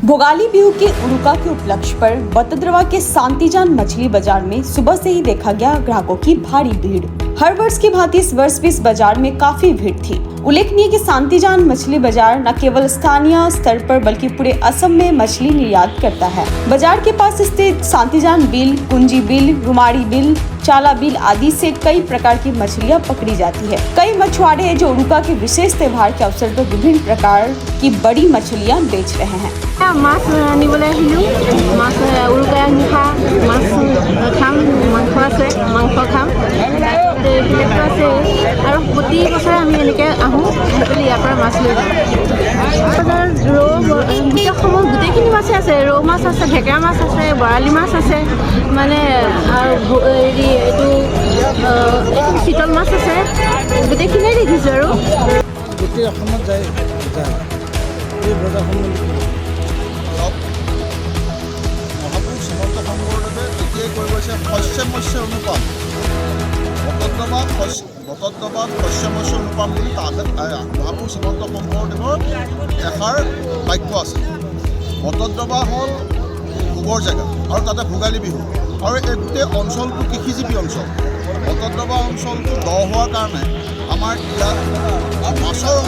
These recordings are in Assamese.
भोगाली बिहू के उरुका के उपलक्ष्य पर बतद्रवा के शांतिजान मछली बाजार में सुबह से ही देखा गया ग्राहकों की भारी भीड़। हर वर्ष की भांति इस वर्ष भी इस बाजार में काफी भीड़ थी। उल्लेखनीय कि शांतिजान मछली बाजार न केवल स्थानीय स्तर पर बल्कि पूरे असम में मछली निर्यात करता है। बाजार के पास स्थित शांतिजान बिल, कुंजी बिल, रुमाड़ी बिल, चाला बिल आदि से कई प्रकार की मछलियां पकड़ी जाती है। कई मछुआरे हैं जो उरुका के विशेष त्योहार के अवसर पर विभिन्न प्रकार की बड़ी मछलियां बेच रहे हैं। মাছ নিবলৈ আহিলোঁ। মাছ উৰুকাই নিশা মাছ খাম, মাংস আছে, মাংস খাম, এইবিলাকতো আছে আৰু প্ৰতি বছৰে আমি এনেকৈ আহোঁ বুলি ইয়াৰ পৰা মাছ লৈ যাওঁ। ৰৌ গোটেই অসমত গোটেইখিনি মাছেই আছে। ৰৌ মাছ আছে, ভেকেৰা মাছ আছে, বৰালি মাছ আছে, মানে আৰু হেৰি এইটো চিতল মাছ আছে, গোটেইখিনিয়ে দেখিছোঁ আৰু গোটেই অসমত যায় এই বজাৰসমূহ মহাপুৰুষ শ্ৰীমন্ত শংকৰদেৱে এতিয়াই কৈ গৈছে শস্য অনুপাম বতদ্ৰৱা শস্য অনুপাম বুলি মহাপুৰুষ শ্ৰীমন্ত শংকৰদেৱৰ এষাৰ বাক্য আছে। বতদ্ৰৱা হ'ল ভোগৰ জেগা আৰু তাতে ভোগালী বিহু আৰু এই গোটেই অঞ্চলটো কৃষিজীৱী অঞ্চল। বতদ্ৰৱা অঞ্চলটো দ হোৱাৰ কাৰণে আমাৰ ইয়াত মাছৰ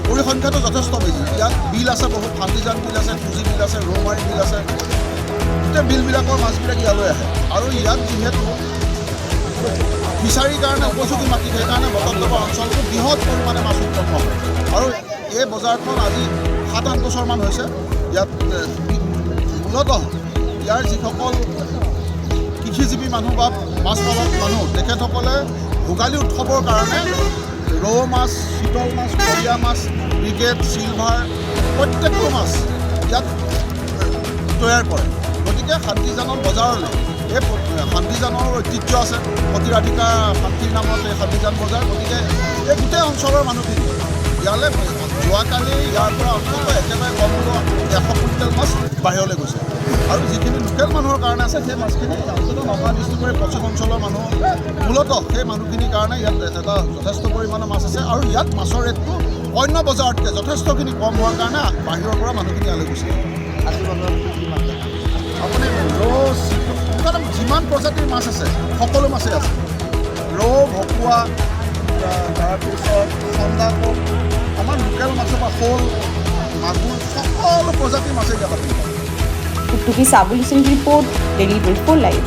পৰিসংখ্যাটো যথেষ্ট বেছি। ইয়াত বিল আছে, বহুত শান্তিজান বিল আছে, কুঁজি বিল আছে, ৰৌমাৰী বিল আছে। গোটেই বিলবিলাকৰ মাছবিলাক ইয়ালৈ আহে আৰু ইয়াত যিহেতু ফিচাৰীৰ কাৰণে উপযোগী মাটি, সেইকাৰণে বতদ্ৰৱা অঞ্চলটো বৃহৎ পৰিমাণে মাছ উৎপন্ন হয় আৰু এই বজাৰখন আজি 7-8 বছৰমান হৈছে। ইয়াত মূলতঃ ইয়াৰ যিসকল কৃষিজীৱী মানুহ বা মাছ পালক মানুহ, তেখেতসকলে ভোগালী উৎসৱৰ কাৰণে ৰৌ মাছ, চিতল মাছ, খৰিয়া মাছ, ব্ৰিগেড, চিলভাৰ প্ৰত্যেকটো মাছ ইয়াত তৈয়াৰ কৰে। গতিকে শান্তিজানৰ বজাৰলৈ এই শান্তিজানৰ ঐতিহ্য আছে, সতীৰাধিকা শান্তিৰ নামত এই শান্তিজান বজাৰ। গতিকে এই গোটেই অঞ্চলৰ মানুহখিনি ইয়ালৈ যোৱাকালি ইয়াৰ পৰা অন্ততঃ একেবাৰে কম মূল্য 100 কুইণ্টেল মাছ বাহিৰলৈ গৈছে আৰু যিখিনি লোকেল মানুহৰ কাৰণে আছে সেই মাছখিনি অন্ততঃ নগা ডিষ্ট্ৰিক্টৰ পশ্চিম অঞ্চলৰ মানুহ মূলতঃ সেই মানুহখিনিৰ কাৰণে ইয়াত এটা যথেষ্ট পৰিমাণৰ মাছ আছে আৰু ইয়াত মাছৰ ৰেটটো অন্য বজাৰতকৈ যথেষ্টখিনি কম হোৱাৰ কাৰণে বাহিৰৰ পৰা মানুহখিনি ইয়ালৈ গৈছে। আপুনি ৰৌ, যিমান প্ৰজাতিৰ মাছ আছে সকলো মাছেই আছে। ৰৌ, ভকুৱা, তাৰপিছত চন্দাকক, আমাৰ লোকেল মাছৰ পৰা শ'ল, মাগুৰ, সকলো প্ৰজাতিৰ মাছেই ইয়াত আছে। टुकटुकी साबुल सिंह रिपोर्ट, डेली 24 लाइव।